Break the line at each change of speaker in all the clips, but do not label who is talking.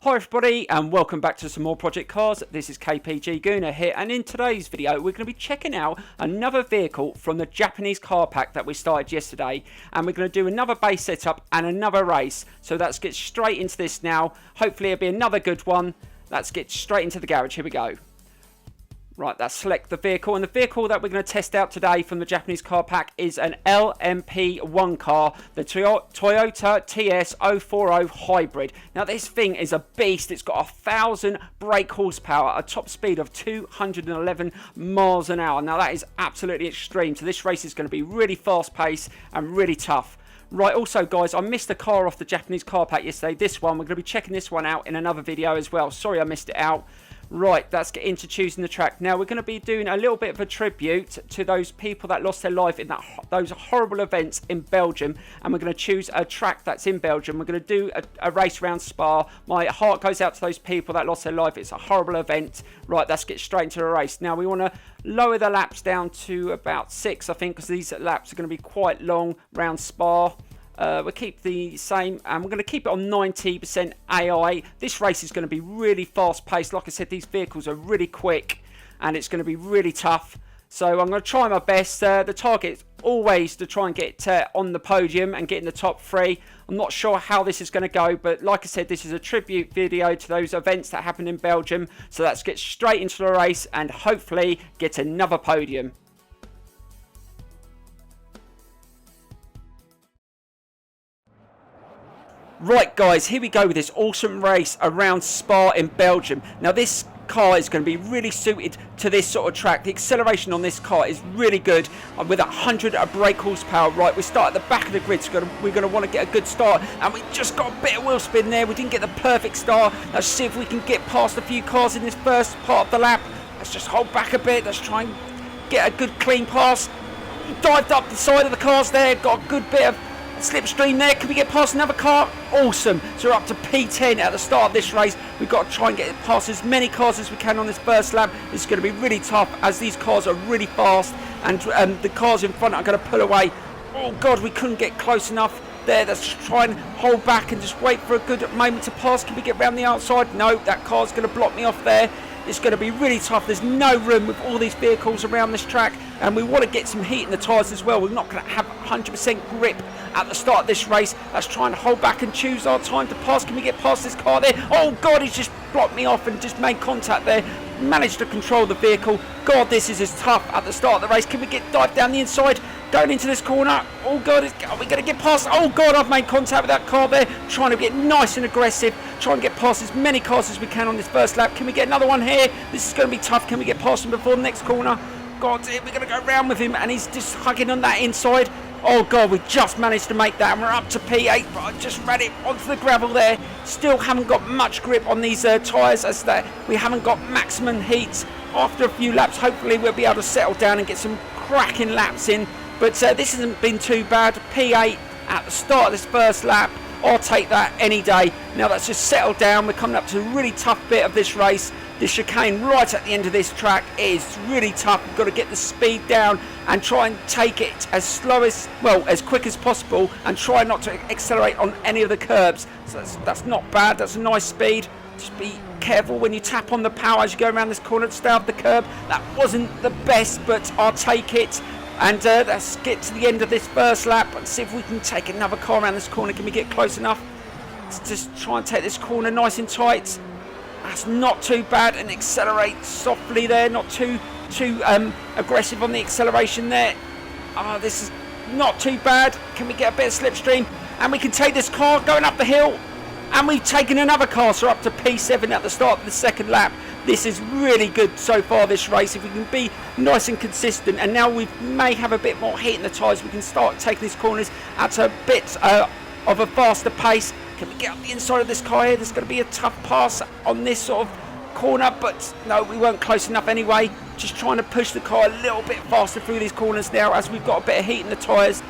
Hi everybody and welcome back to some more Project Cars. This is KPG-GOONER here, and in today's video we're going to be checking out another vehicle from the Japanese car pack that we started yesterday, and we're going to do another base setup and another race. So let's get straight into this now. Hopefully it'll be another good one. Let's get straight into the garage. Here we go. Right, let's select the vehicle, and the vehicle that we're going to test out today from the Japanese car pack is an LMP1 car, the Toyota TS040 hybrid. Now this thing is a beast. It's got 1,000 brake horsepower, a top speed of 211 miles an hour. Now that is absolutely extreme, so this race is going to be really fast paced and really tough. Right, also guys, I missed a car off the Japanese car pack yesterday. This one, we're going to be checking this one out in another video as well. Sorry I missed it out. Right, let's get into choosing the track. Now we're going to be doing a little bit of a tribute to those people that lost their life in those horrible events in Belgium, and we're going to choose a track that's in Belgium. We're going to do a race around Spa. My heart goes out to those people that lost their life. It's a horrible event. Right, let's get straight into the race. Now we want to lower the laps down to about 6, I think, because these laps are going to be quite long around Spa. We'll keep the same, and we're going to keep it on 90% AI. This race is going to be really fast paced. Like I said, these vehicles are really quick and it's going to be really tough. So I'm going to try my best. The target is always to try and get on the podium and get in the top 3. I'm not sure how this is going to go, but like I said, this is a tribute video to those events that happened in Belgium. So let's get straight into the race and hopefully get another podium. Right guys, here we go with this awesome race around Spa in Belgium. Now this car is going to be really suited to this sort of track. The acceleration on this car is really good with 100 brake horsepower. Right, we start at the back of the grid, so we're going to want to get a good start, and we just got a bit of wheel spin there. We didn't get the perfect start. Let's see if we can get past a few cars in this first part of the lap. Let's just hold back a bit. Let's try and get a good clean pass. Dived up the side of the cars there, got a good bit of slipstream there. Can we get past another car? Awesome. So we're up to P10 at the start of this race. We've got to try and get past as many cars as we can on this first lap. It's going to be really tough as these cars are really fast, and the cars in front are going to pull away. Oh god, we couldn't get close enough there. Let's try and hold back and just wait for a good moment to pass. Can we get round the outside? No, that car's going to block me off there. It's going to be really tough. There's no room with all these vehicles around this track, and we want to get some heat in the tyres as well. We're not going to have 100% grip at the start of this race. Let's try and hold back and choose our time to pass. Can we get past this car there? Oh god, he's just blocked me off and just made contact there. Managed to control the vehicle. God, this is as tough at the start of the race. Can we get dive down the inside? Going into this corner. Oh god, are we going to get past? Oh god, I've made contact with that car there. Trying to get nice and aggressive. Try and get past as many cars as we can on this first lap. Can we get another one here? This is going to be tough. Can we get past him before the next corner? God, we're going to go round with him, and he's just hugging on that inside. Oh god, we just managed to make that, and we're up to P8, but I just ran it onto the gravel there. Still haven't got much grip on these tyres, as that we haven't got maximum heat. After a few laps, hopefully we'll be able to settle down and get some cracking laps in. But this hasn't been too bad. P8 at the start of this first lap. I'll take that any day. Now let's just settle down. We're coming up to a really tough bit of this race. The chicane right at the end of this track is really tough. We've got to get the speed down and try and take it as slow as, well, as quick as possible, and try not to accelerate on any of the curbs. So that's not bad. That's a nice speed. Just be careful when you tap on the power as you go around this corner to stay off the curb. That wasn't the best, but I'll take it. And let's get to the end of this first lap and see if we can take another car around this corner. Can we get close enough? Let's just try and take this corner nice and tight. That's not too bad, and accelerate softly there. Not too aggressive on the acceleration there. This is not too bad. Can we get a bit of slipstream? And we can take this car going up the hill. And we've taken another car, so up to P7 at the start of the second lap. This is really good so far, this race. If we can be nice and consistent, and now we may have a bit more heat in the tyres, we can start taking these corners at a bit of a faster pace. Can we get up the inside of this car here? There's going to be a tough pass on this sort of corner, but no, we weren't close enough anyway. Just trying to push the car a little bit faster through these corners now as we've got a bit of heat in the tyres.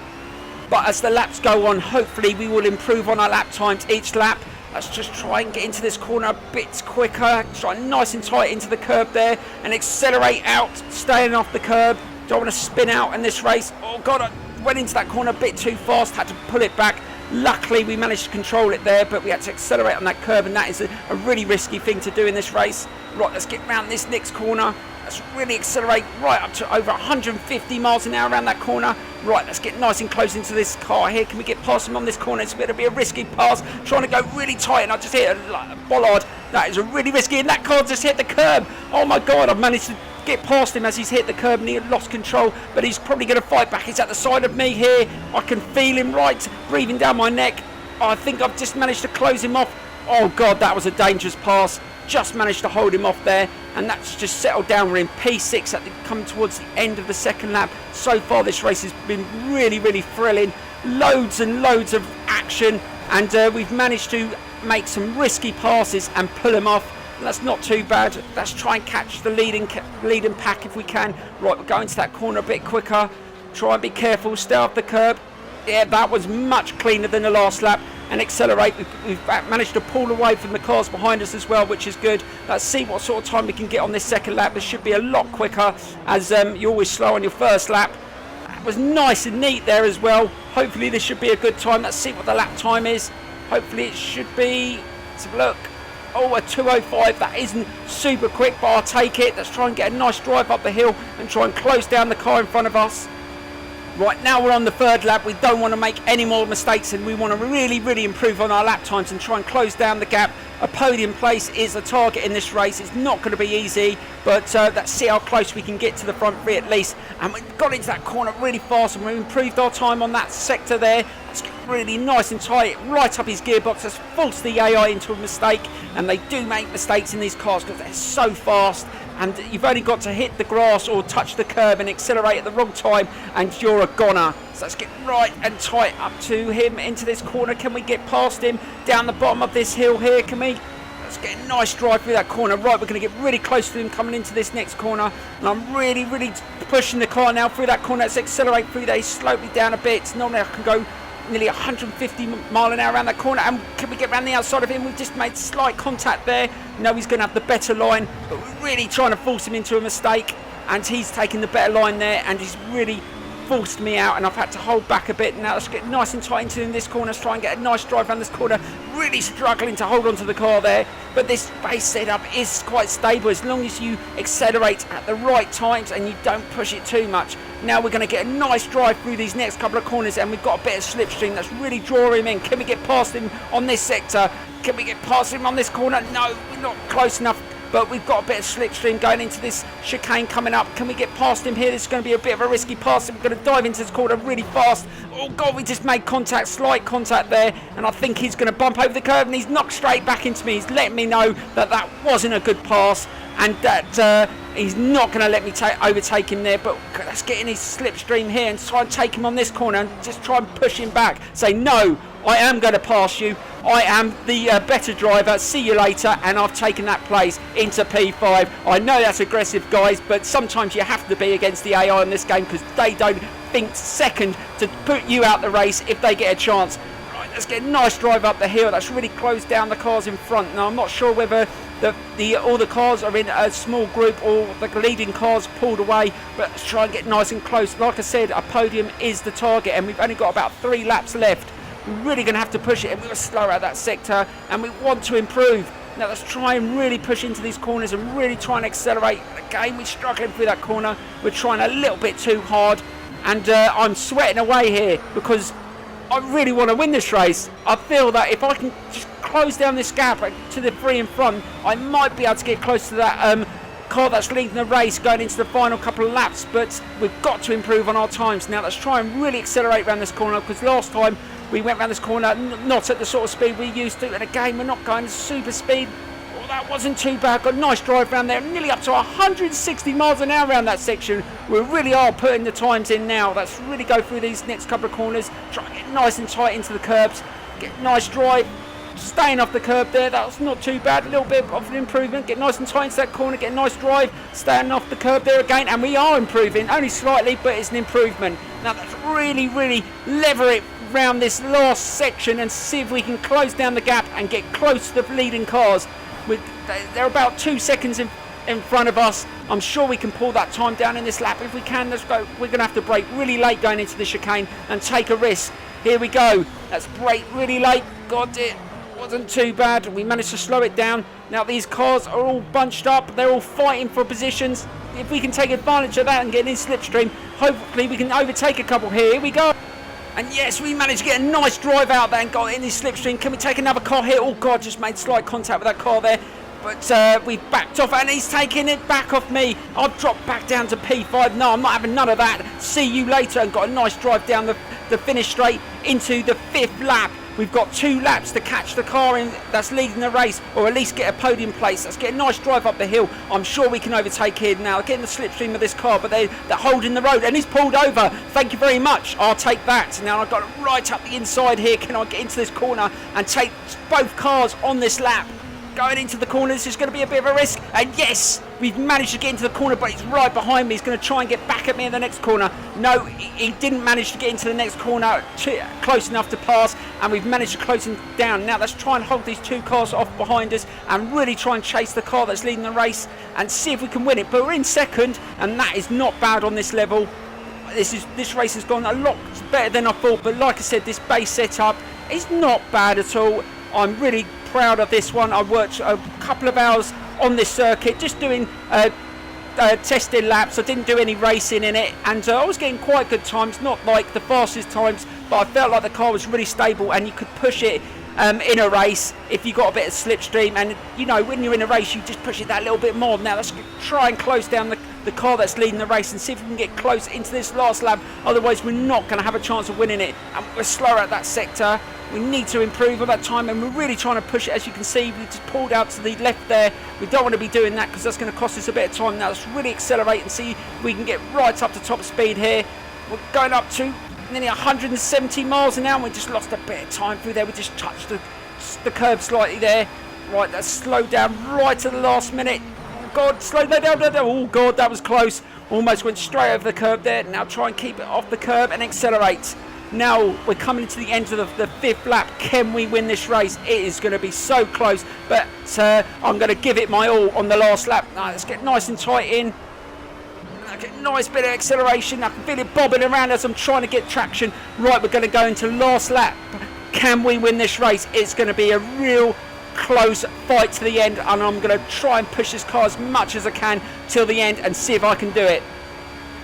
But as the laps go on, hopefully we will improve on our lap times each lap. Let's just try and get into this corner a bit quicker. Try nice and tight into the curb there and accelerate out, staying off the curb. Don't want to spin out in this race. Oh god, I went into that corner a bit too fast, had to pull it back. Luckily we managed to control it there, but we had to accelerate on that curb, and that is a really risky thing to do in this race. Right, let's get round this next corner. Let's really accelerate right up to over 150 miles an hour around that corner. Right, let's get nice and close into this car here. Can we get past him on this corner? It's going to be a risky pass, trying to go really tight, and I just hit a bollard. That is a really risky, and that car just hit the curb. Oh my God, I've managed to get past him as he's hit the curb and he lost control, but he's probably going to fight back. He's at the side of me here. I can feel him right breathing down my neck. I think I've just managed to close him off. Oh God, that was a dangerous pass. Just managed to hold him off there, and that's just settled down. We're in P6 at coming towards the end of the second lap. So far this race has been really, really thrilling. Loads and loads of action, and we've managed to make some risky passes and pull them off. That's not too bad. Let's try and catch the leading pack if we can. Right, we're going to that corner a bit quicker. Try and be careful, stay off the curb. Yeah, that was much cleaner than the last lap. And accelerate. We've managed to pull away from the cars behind us as well, which is good. Let's see what sort of time we can get on this second lap. This should be a lot quicker, as you're always slow on your first lap. That was nice and neat there as well. Hopefully this should be a good time. Let's see what the lap time is. Hopefully it should be, let's have a look. Oh, a 2:05. That isn't super quick, but I'll take it. Let's try and get a nice drive up the hill and try and close down the car in front of us. Right, now we're on the third lap. We don't want to make any more mistakes, and we want to really, really improve on our lap times and try and close down the gap. A podium place is a target in this race. It's not going to be easy, but let's see how close we can get to the front three at least. And we got into that corner really fast, and we improved our time on that sector there. Let's get really nice and tight, right up his gearbox. Let's force the AI into a mistake, and they do make mistakes in these cars because they're so fast. And you've only got to hit the grass or touch the curb and accelerate at the wrong time, and you're a goner. So let's get right and tight up to him into this corner. Can we get past him down the bottom of this hill here? Can we? Let's get a nice drive through that corner. Right, we're going to get really close to him coming into this next corner. And I'm really, really pushing the car now through that corner. Let's accelerate through there, slow me down a bit. Normally I can go nearly 150 mile an hour around that corner, and can we get around the outside of him? We've just made slight contact there. No, he's going to have the better line, but we're really trying to force him into a mistake, and he's taking the better line there, and he's really forced me out, and I've had to hold back a bit. Now let's get nice and tight into this corner. Let's try and get a nice drive around this corner. Really struggling to hold on to the car there, but this base setup is quite stable as long as you accelerate at the right times and you don't push it too much. Now we're going to get a nice drive through these next couple of corners, and we've got a bit of slipstream. Let's really draw him in. Can we get past him on this sector? Can we get past him on this corner? No, we're not close enough, but we've got a bit of slipstream going into this chicane coming up. Can we get past him here? This is going to be a bit of a risky pass. We're going to dive into this corner really fast. Oh God, we just made contact, slight contact there, and I think he's going to bump over the curb, and he's knocked straight back into me. He's letting me know that that wasn't a good pass, and that he's not going to let me overtake him there. But let's get in his slipstream here and try and take him on this corner and just try and push him back. Say, no, I am going to pass you. I am the better driver. See you later. And I've taken that place into P5. I know that's aggressive, guys, but sometimes you have to be against the AI in this game because they don't think second to put you out the race if they get a chance. Right, let's get a nice drive up the hill. That's really closed down the cars in front. Now, I'm not sure whether all the cars are in a small group or the leading cars pulled away, but let's try and get nice and close. Like I said, a podium is the target, and we've only got about 3 laps left. We're really going to have to push it, and we're slower at that sector, and we want to improve. Now let's try and really push into these corners and really try and accelerate. Again, we're struggling through that corner. We're trying a little bit too hard, and I'm sweating away here because I really want to win this race. I feel that if I can just close down this gap to the 3 in front, I might be able to get close to that car that's leading the race going into the final couple of laps, but we've got to improve on our times. Now let's try and really accelerate around this corner, because last time we went around this corner not at the sort of speed we used to, and again we're not going super speed. Well, that wasn't too bad. Got a nice drive around there, nearly up to 160 miles an hour around that section. We really are putting the times in now. Let's really go through these next couple of corners, try and get nice and tight into the curbs, get a nice drive, staying off the curb there. That was not too bad, a little bit of an improvement. Get nice and tight into that corner, get a nice drive, staying off the curb there again, and we are improving, only slightly, but it's an improvement. Now let's really, really lever it round this last section and see if we can close down the gap and get close to the leading cars. They're about 2 seconds in front of us. I'm sure we can pull that time down in this lap. If we can, let's go. We're going to have to brake really late going into the chicane and take a risk. Here we go. Let's brake really late. Got it. Wasn't too bad. We managed to slow it down. Now these cars are all bunched up. They're all fighting for positions. If we can take advantage of that and get in slipstream, hopefully we can overtake a couple here. Here we go. And yes, we managed to get a nice drive out there and got in his slipstream. Can we take another car here? Oh God, just made slight contact with that car there. But we backed off and he's taking it back off me. I've dropped back down to P5. No, I'm not having none of that. See you later. And got a nice drive down the finish straight into the 5th lap. We've got 2 laps to catch the car in that's leading the race, or at least get a podium place. Let's get a nice drive up the hill. I'm sure we can overtake here now. Getting the slipstream of this car, but they're holding the road, and he's pulled over. Thank you very much. I'll take that. Now I've got it right up the inside here. Can I get into this corner and take both cars on this lap? Going into the corner, this is going to be a bit of a risk. And yes, we've managed to get into the corner, but he's right behind me. He's going to try and get back at me in the next corner. No, he didn't manage to get into the next corner close enough to pass, and we've managed to close him down. Now let's try and hold these 2 cars off behind us and really try and chase the car that's leading the race and see if we can win it. But we're in 2nd, and that is not bad on this level. This race has gone a lot better than I thought, but like I said, this base setup is not bad at all. I'm really proud of this one. I worked a couple of hours on this circuit just doing testing laps. I didn't do any racing in it, and I was getting quite good times, not like the fastest times, but I felt like the car was really stable and you could push it in a race if you got a bit of slipstream. And you know, when you're in a race, you just push it that little bit more. Now let's try and close down the car that's leading the race and see if we can get close into this last lap. Otherwise we're not going to have a chance of winning it, and we're slower at that sector. We need to improve on that time, and we're really trying to push it. As you can see, we just pulled out to the left there. We don't want to be doing that because that's going to cost us a bit of time. Now let's really accelerate and see if we can get right up to top speed here. We're going up to nearly 170 miles an hour, and we just lost a bit of time through there. We just touched the curb slightly there. Right, let's slow down right to the last minute. Oh God, slow that down. Oh God, that was close. Almost went straight over the curb there. Now try and keep it off the curb and accelerate. Now we're coming to the end of the 5th lap. Can we win this race? It is going to be so close, but I'm going to give it my all on the last lap. Now, let's get nice and tight in. Get a nice bit of acceleration. I can feel it bobbing around as I'm trying to get traction. Right, we're going to go into last lap. Can we win this race? It's going to be a real close fight to the end, and I'm going to try and push this car as much as I can till the end and see if I can do it.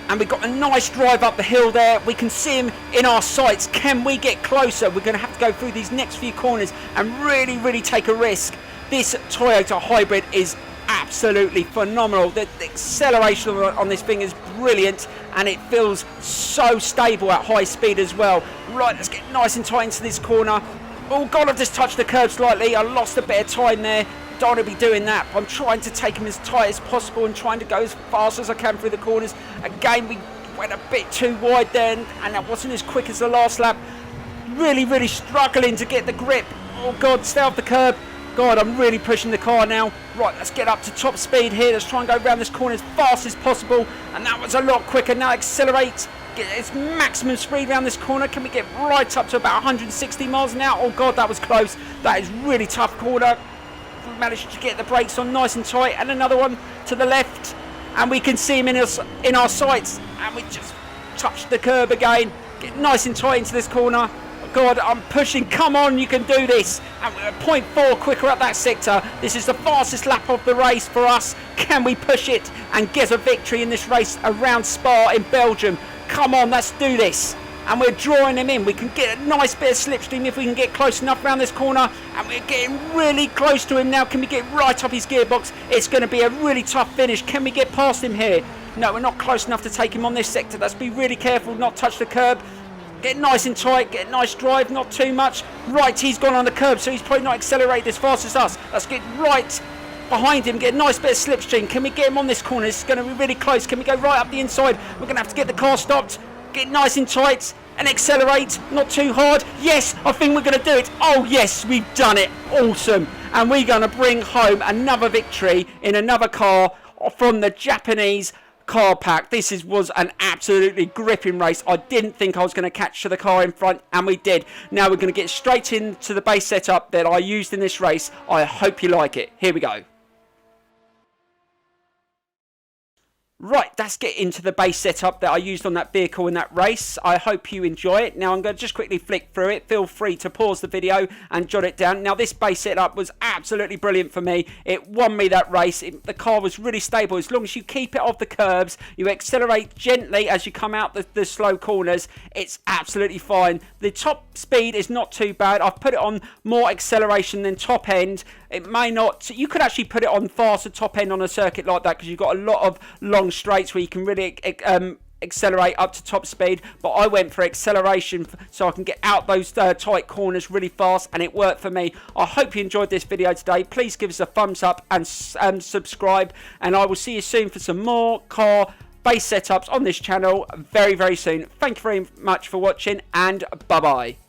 And we've got a nice drive up the hill there. We can see him in our sights. Can we get closer? We're going to have to go through these next few corners and really take a risk. This Toyota hybrid is absolutely phenomenal. The acceleration on this thing is brilliant, and it feels so stable at high speed as well. Right, let's get nice and tight into this corner. Oh God, I've just touched the curb slightly. I lost a bit of time there. Don't want to be doing that. I'm trying to take him as tight as possible and trying to go as fast as I can through the corners. Again, we went a bit too wide then, and that wasn't as quick as the last lap. Really struggling to get the grip. Oh God, stay off the curb. God, I'm really pushing the car now. Right, let's get up to top speed here. Let's try and go around this corner as fast as possible. And that was a lot quicker. Now accelerate. Get its maximum speed around this corner. Can we get right up to about 160 miles an hour? Oh God, that was close. That is really tough corner. We managed to get the brakes on nice and tight, and another one to the left, and we can see him in our sights, and we just touched the curb again. Get nice and tight into this corner. Oh God, I'm pushing. Come on, you can do this. And we're 0.4 quicker up that sector. This is the fastest lap of the race for us. Can we push it and get a victory in this race around Spa in Belgium? Come on, let's do this. And we're drawing him in. We can get a nice bit of slipstream if we can get close enough around this corner, and we're getting really close to him now. Can we get right up his gearbox? It's going to be a really tough finish. Can we get past him here? No, we're not close enough to take him on this sector. Let's be really careful, not touch the curb. Get nice and tight, get a nice drive, not too much. Right, he's gone on the curb, so he's probably not accelerated as fast as us. Let's get right behind him, get a nice bit of slipstream. Can we get him on this corner? It's going to be really close. Can we go right up the inside? We're going to have to get the car stopped. Get nice and tight and accelerate, not too hard. Yes, I think we're going to do it. Oh yes, we've done it. Awesome. And we're going to bring home another victory in another car from the Japanese car pack. This was an absolutely gripping race. I didn't think I was going to catch the car in front, and we did. Now we're going to get straight into the base setup that I used in this race. I hope you like it. Here we go. Right, let's get into the base setup that I used on that vehicle in that race. I hope you enjoy it. Now I'm going to just quickly flick through it. Feel free to pause the video and jot it down. Now this base setup was absolutely brilliant for me. It won me that race. The car was really stable. As long as you keep it off the curbs, you accelerate gently as you come out the slow corners, it's absolutely fine. The top speed is not too bad. I've put it on more acceleration than top end. It may not, you could actually put it on faster top end on a circuit like that because you've got a lot of long straights where you can really accelerate up to top speed, but I went for acceleration so I can get out those tight corners really fast, and it worked for me. I hope you enjoyed this video today. Please give us a thumbs up and subscribe, and I will see you soon for some more car base setups on this channel very, very soon. Thank you very much for watching, and bye bye.